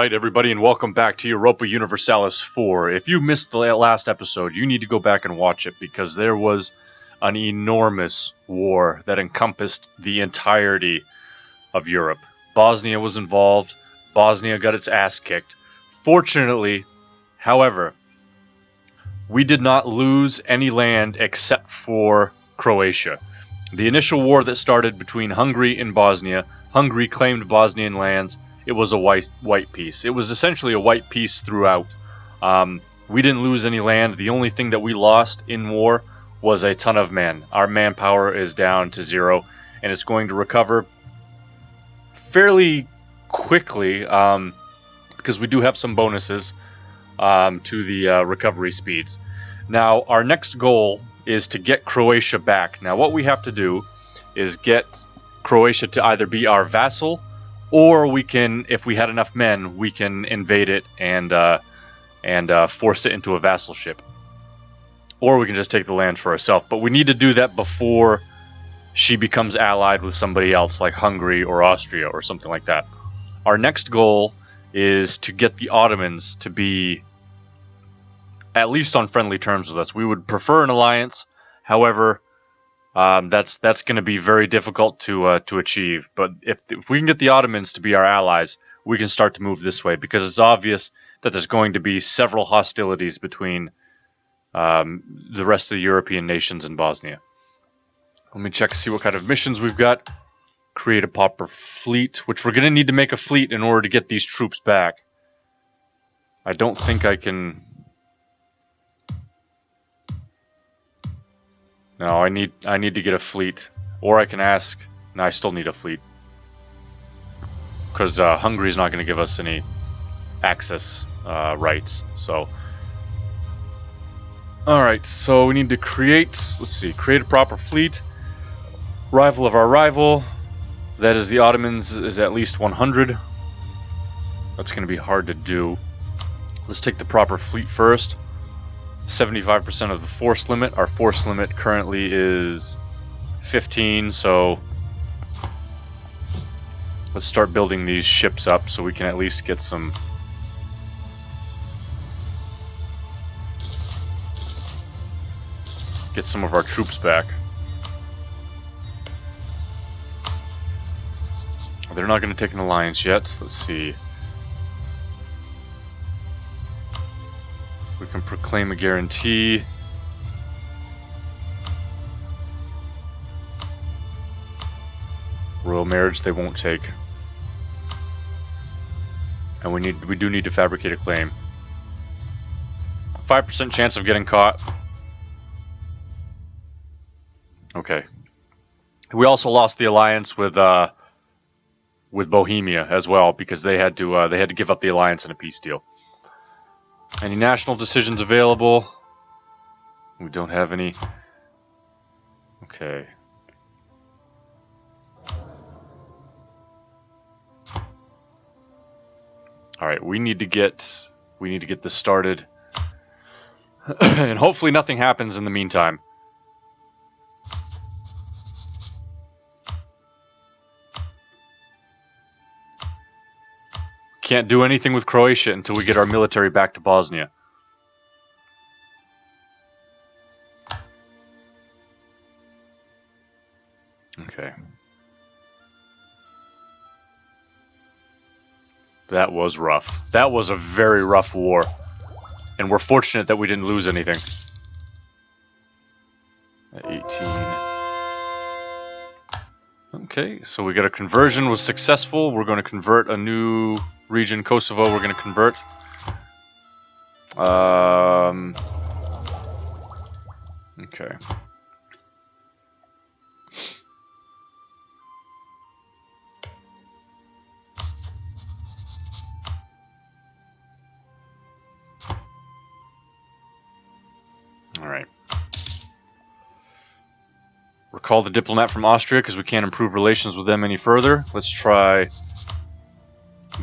Alright everybody, and welcome back to Europa Universalis 4. If you missed the last episode, you need to go back and watch it, because there was an enormous war that encompassed the entirety of Europe. Bosnia was involved. Bosnia got its ass kicked. Fortunately, however, we did not lose any land except for Croatia. The initial war that started between Hungary and Bosnia, Hungary claimed Bosnian lands. It was a white peace. It was essentially a white peace throughout. We didn't lose any land. The only thing that we lost in war was a ton of men. Our manpower is down to 0, and it's going to recover fairly quickly because we do have some bonuses to the recovery speeds. Now, our next goal is to get Croatia back. Now, what we have to do is get Croatia to either be our vassal, or we can, if we had enough men, we can invade it and force it into a vassalship. Or we can just take the land for ourselves. But we need to do that before she becomes allied with somebody else, like Hungary or Austria or something like that. Our next goal is to get the Ottomans to be at least on friendly terms with us. We would prefer an alliance. However, that's going to be very difficult to achieve. But if we can get the Ottomans to be our allies, we can start to move this way, because it's obvious that there's going to be several hostilities between the rest of the European nations and Bosnia. Let me check to see what kind of missions we've got. Create a pauper fleet, which we're going to need to make a fleet in order to get these troops back. I don't think I can... No, I need to get a fleet, or I can ask. No, I still need a fleet, because Hungary's not going to give us any access rights. So, all right. So we need to create. Let's see. Create a proper fleet. Rival of our rival. That is the Ottomans is at least 100. That's going to be hard to do. Let's take the proper fleet first. 75% of the force limit. Our force limit currently is 15, so let's start building these ships up so we can at least get some of our troops back. They're not going to take an alliance yet. Let's see. We can proclaim a guarantee. Royal marriage they won't take. And we do need to fabricate a claim. 5% chance of getting caught. Okay. We also lost the alliance with Bohemia as well, because they had to give up the alliance in a peace deal. Any national decisions available? We don't have any. Okay. All right, we need to get this started. And hopefully nothing happens in the meantime. Can't do anything with Croatia until we get our military back to Bosnia. Okay. That was rough. That was a very rough war. And we're fortunate that we didn't lose anything. 18. Okay, so we got a conversion was successful. We're going to convert a new region, Kosovo. We're going to convert. Okay. All right. Recall the diplomat from Austria, because we can't improve relations with them any further. Let's try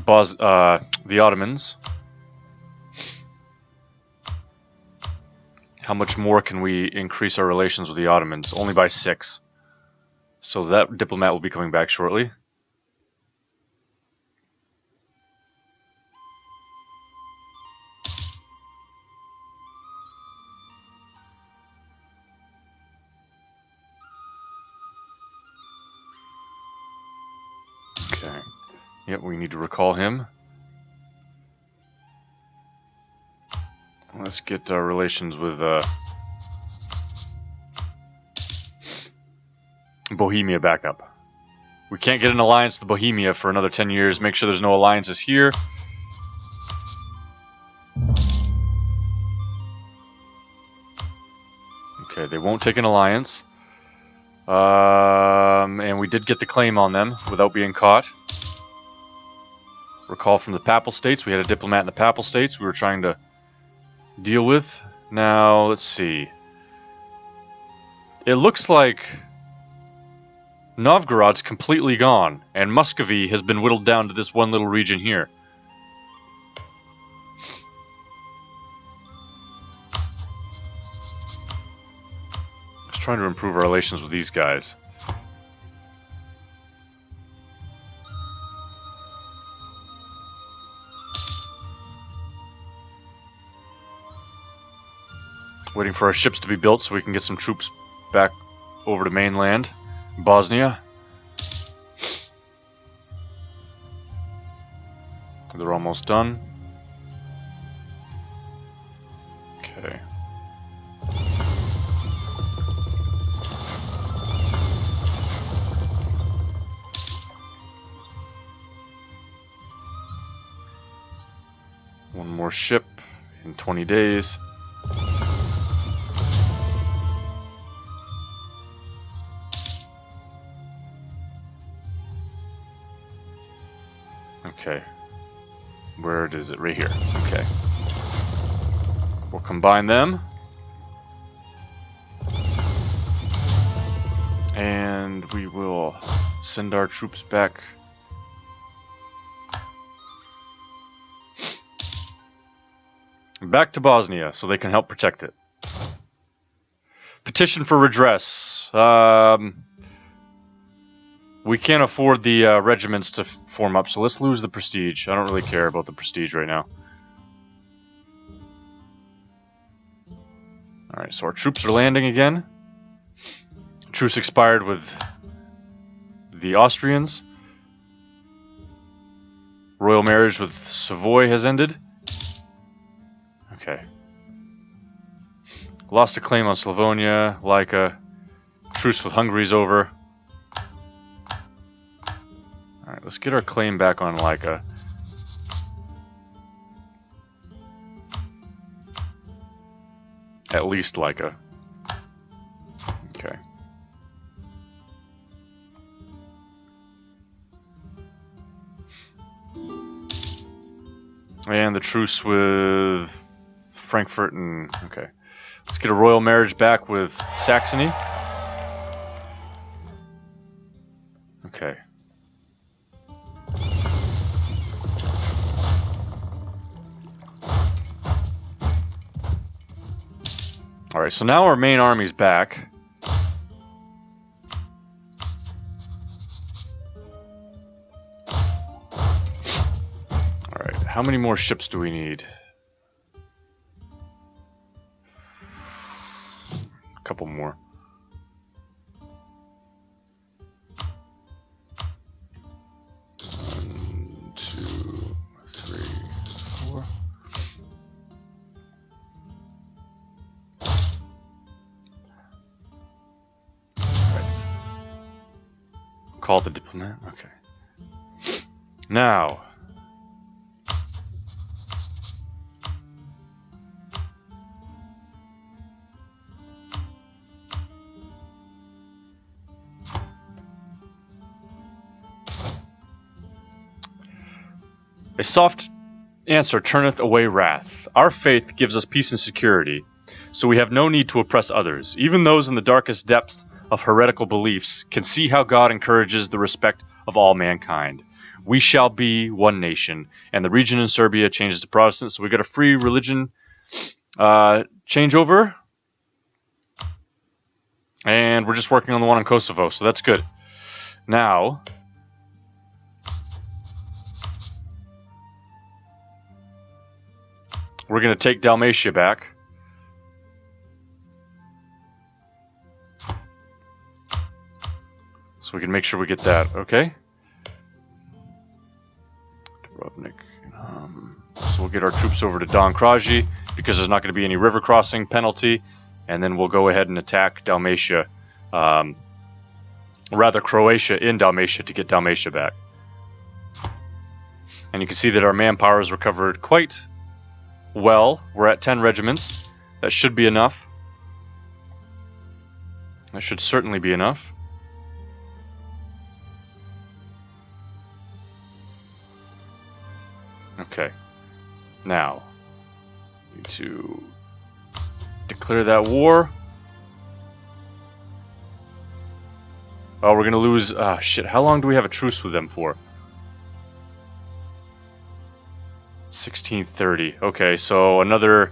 the Ottomans. How much more can we increase our relations with the Ottomans? Only by 6. So that diplomat will be coming back shortly. Yep, we need to recall him. Let's get our relations with Bohemia back up. We can't get an alliance with Bohemia for another 10 years. Make sure there's no alliances here. Okay, they won't take an alliance. And we did get the claim on them without being caught. Recall from the Papal States. We had a diplomat in the Papal States we were trying to deal with. Now, let's see. It looks like Novgorod's completely gone, and Muscovy has been whittled down to this one little region here. Just trying to improve our relations with these guys. Waiting for our ships to be built so we can get some troops back over to mainland Bosnia. They're almost done. Okay. One more ship in 20 days. Okay. Where is it? Right here. Okay. We'll combine them. And we will send our troops back. Back to Bosnia so they can help protect it. Petition for redress. We can't afford the regiments to form up, so let's lose the prestige. I don't really care about the prestige right now. Alright, so our troops are landing again. Truce expired with the Austrians. Royal marriage with Savoy has ended. Okay. Lost a claim on Slavonia, Laika. Truce with Hungary's over. Alright, let's get our claim back on Laika. At least Laika. Okay. And the truce with Frankfurt and... Okay. Let's get a royal marriage back with Saxony. Okay. Alright, so now our main army's back. Alright, how many more ships do we need? A couple more. 1, 2, 3, 4. Call the diplomat? Okay. Now. A soft answer turneth away wrath. Our faith gives us peace and security, so we have no need to oppress others. Even those in the darkest depths of heretical beliefs can see how God encourages the respect of all mankind. We shall be one nation, and the region in Serbia changes to Protestant, so we got a free religion changeover, and we're just working on the one in Kosovo, so that's good. Now, we're going to take Dalmatia back. So we can make sure we get that, okay? Dubrovnik. So we'll get our troops over to Don Kraji because there's not going to be any river crossing penalty, and then we'll go ahead and attack Dalmatia, rather Croatia in Dalmatia to get Dalmatia back. And you can see that our manpower has recovered quite well. We're at 10 regiments. That should be enough. That should certainly be enough. Okay. Now, need to declare that war. Oh, we're going to lose... shit, how long do we have a truce with them for? 1630. Okay, so another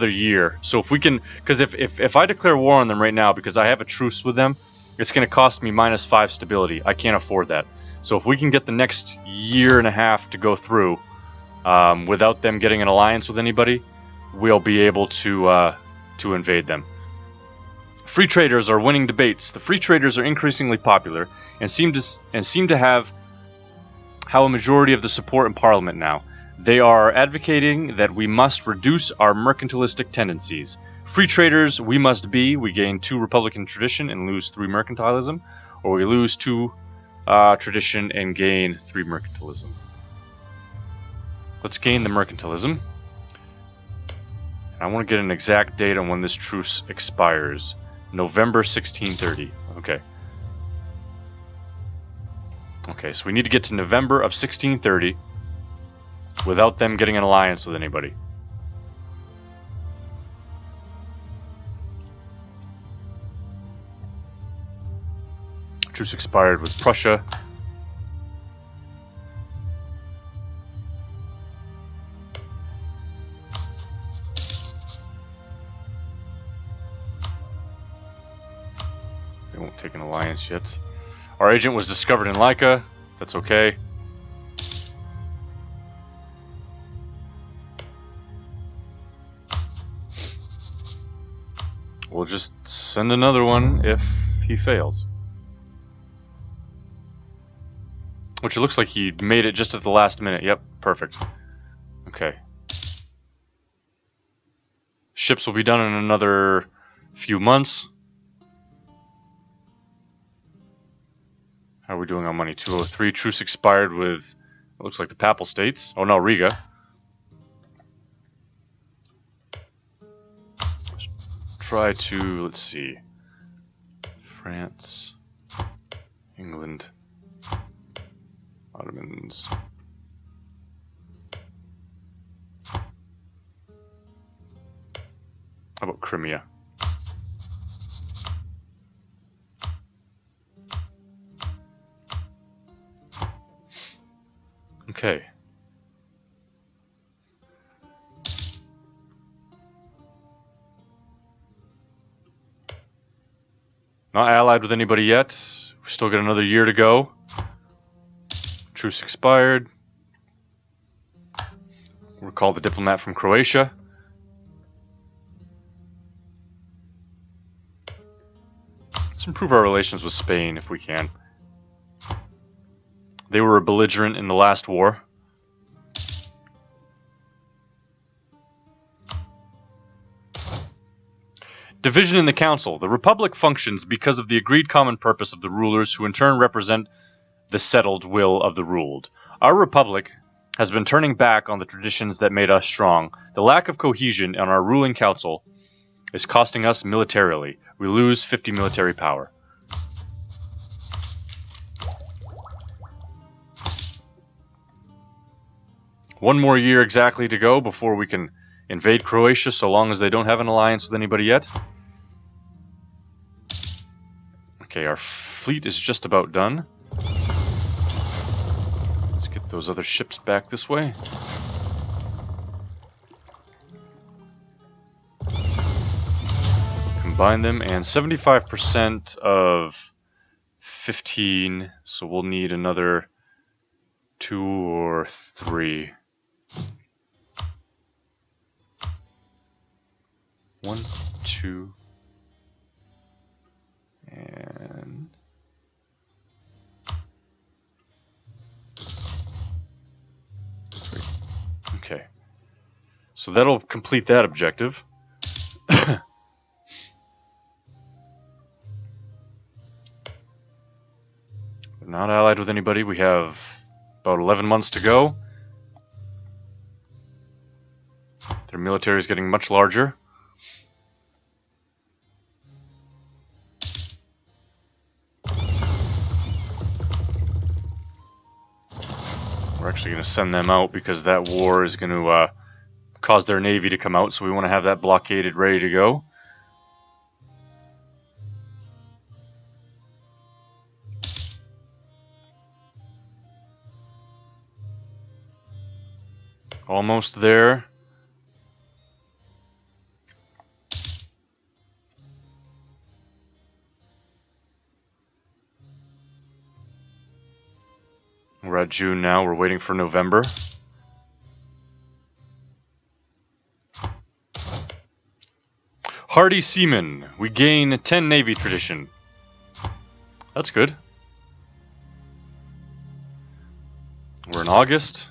year. So if we can... Because if I declare war on them right now because I have a truce with them, it's going to cost me -5 stability. I can't afford that. So if we can get the next year and a half to go through without them getting an alliance with anybody, we'll be able to invade them. Free traders are winning debates. The free traders are increasingly popular and seem to have a majority of the support in Parliament now. They are advocating that we must reduce our mercantilistic tendencies. Free traders we must be. We gain 2 Republican tradition and lose 3 mercantilism, or we lose 2 tradition and gain 3 mercantilism. Let's gain the mercantilism. I want to get an exact date on when this truce expires. November 1630. Okay. Okay, so we need to get to November of 1630 without them getting an alliance with anybody. Truce expired with Prussia. They won't take an alliance yet. Our agent was discovered in Laika. That's okay. We'll just send another one if he fails. Which it looks like he made it just at the last minute. Yep, perfect. Okay. Ships will be done in another few months. How are we doing on money? 203. Truce expired with, it looks like the Papal States. Oh no, Riga. Let's try to, let's see. France, England, Ottomans. How about Crimea? Okay. Not allied with anybody yet. We still got another year to go. Truce expired. Recall the diplomat from Croatia. Let's improve our relations with Spain if we can. They were a belligerent in the last war. Division in the Council. The Republic functions because of the agreed common purpose of the rulers, who in turn represent the settled will of the ruled. Our Republic has been turning back on the traditions that made us strong. The lack of cohesion in our ruling council is costing us militarily. We lose 50 military power. One more year exactly to go before we can invade Croatia, so long as they don't have an alliance with anybody yet. Okay, our fleet is just about done. Let's get those other ships back this way. Combine them, and 75% of 15, so we'll need another 2 or 3. 1, 2, and So that'll complete that objective. We're not allied with anybody. We have about 11 months to go. Their military is getting much larger. We're actually going to send them out because that war is going to cause their navy to come out, so we want to have that blockaded, ready to go. Almost there. We're at June now. We're waiting for November. Hardy Seamen. We gain 10 Navy tradition. That's good. We're in August.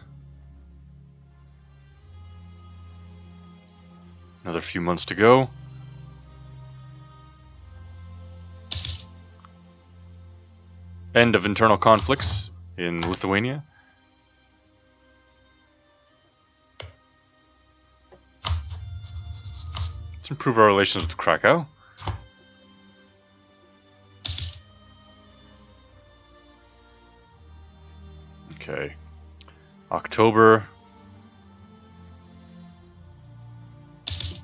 Another few months to go. End of internal conflicts in Lithuania. Let's improve our relations with Krakow. Okay. October.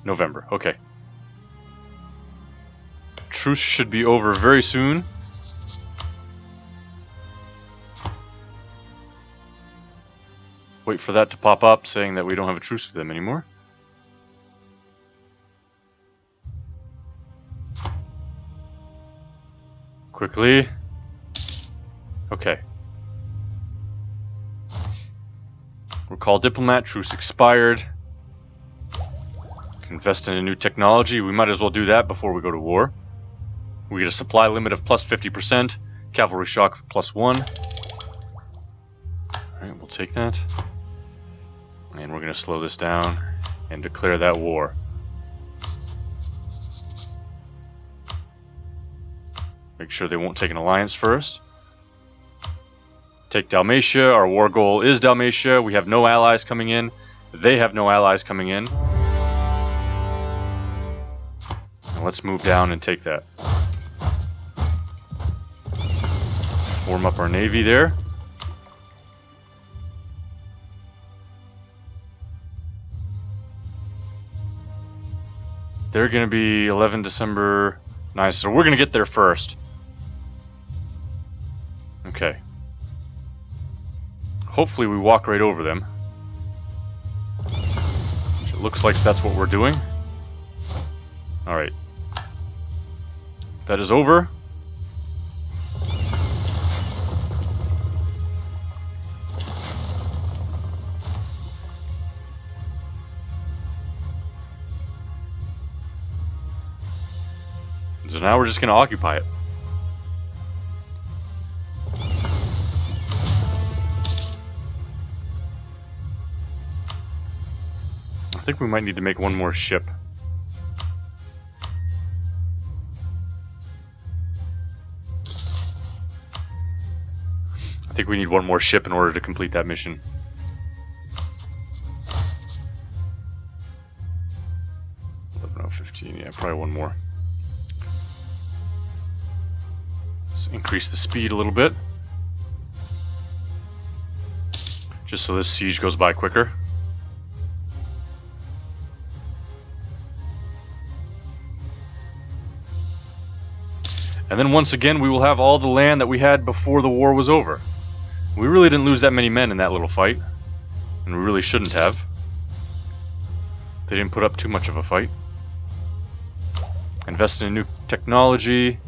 November. Okay. Truce should be over very soon. Wait for that to pop up saying that we don't have a truce with them anymore. Quickly. Okay. Recall diplomat, truce expired. Invest in a new technology. We might as well do that before we go to war. We get a supply limit of plus 50%. Cavalry shock of plus 1. Alright, we'll take that. And we're going to slow this down and declare that war. Make sure they won't take an alliance first. Take Dalmatia. Our war goal is Dalmatia. We have no allies coming in. They have no allies coming in. Now let's move down and take that. Warm up our navy there. They're going to be 11 December. Nice. So we're going to get there first. Okay. Hopefully we walk right over them. It looks like that's what we're doing. Alright. That is over. So now we're just going to occupy it. I think we might need to make one more ship. I think we need one more ship in order to complete that mission. No, 15, yeah, probably one more. Let's increase the speed a little bit. Just so this siege goes by quicker. And then once again, we will have all the land that we had before the war was over. We really didn't lose that many men in that little fight. And we really shouldn't have. They didn't put up too much of a fight. Invest in a new technology.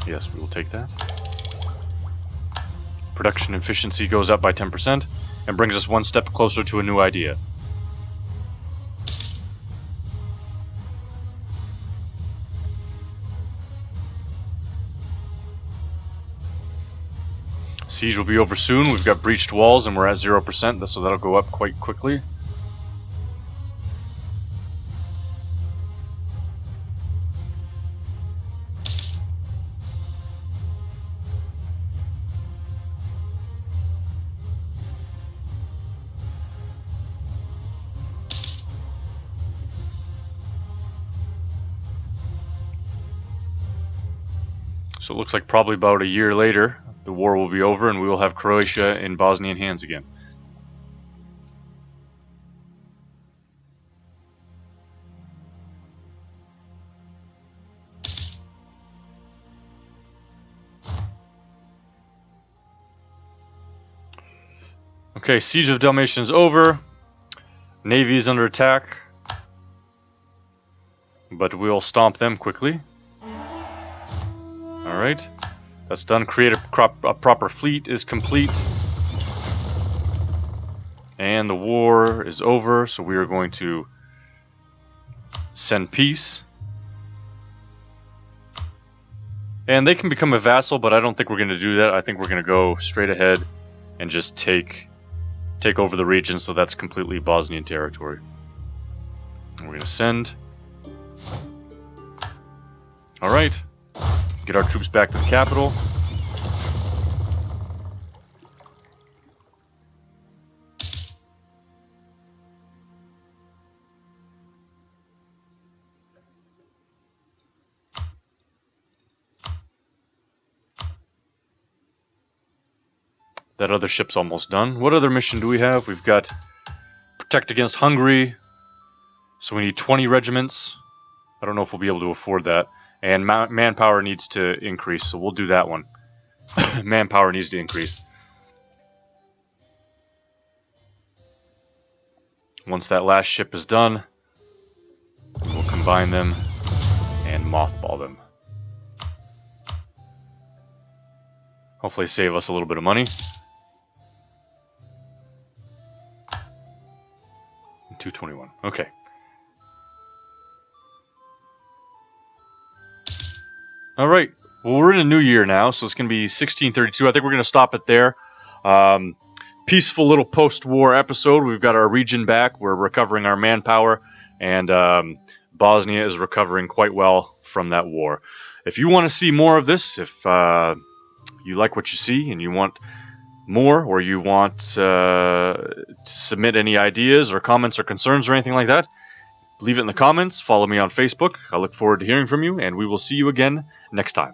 Yes, we will take that. Production efficiency goes up by 10% and brings us one step closer to a new idea. Siege will be over soon. We've got breached walls and we're at 0%, so that'll go up quite quickly. So it looks like probably about a year later, the war will be over and we will have Croatia in Bosnian hands again. Okay, Siege of Dalmatia is over. Navy is under attack. But we'll stomp them quickly. Alright, that's done. Create a proper fleet is complete. And the war is over, so we are going to send peace. And they can become a vassal, but I don't think we're going to do that. I think we're going to go straight ahead and just take over the region, so that's completely Bosnian territory. And we're going to send. Alright. Get our troops back to the capital. That other ship's almost done. What other mission do we have? We've got protect against Hungary. So we need 20 regiments. I don't know if we'll be able to afford that. And manpower needs to increase, so we'll do that one. Manpower needs to increase. Once that last ship is done, we'll combine them and mothball them. Hopefully save us a little bit of money. 221. Okay. Alright, well we're in a new year now, so it's going to be 1632. I think we're going to stop it there. Peaceful little post-war episode. We've got our region back. We're recovering our manpower, and Bosnia is recovering quite well from that war. If you want to see more of this, if you like what you see and you want more, or you want to submit any ideas or comments or concerns or anything like that, leave it in the comments. Follow me on Facebook. I look forward to hearing from you, and we will see you again next time.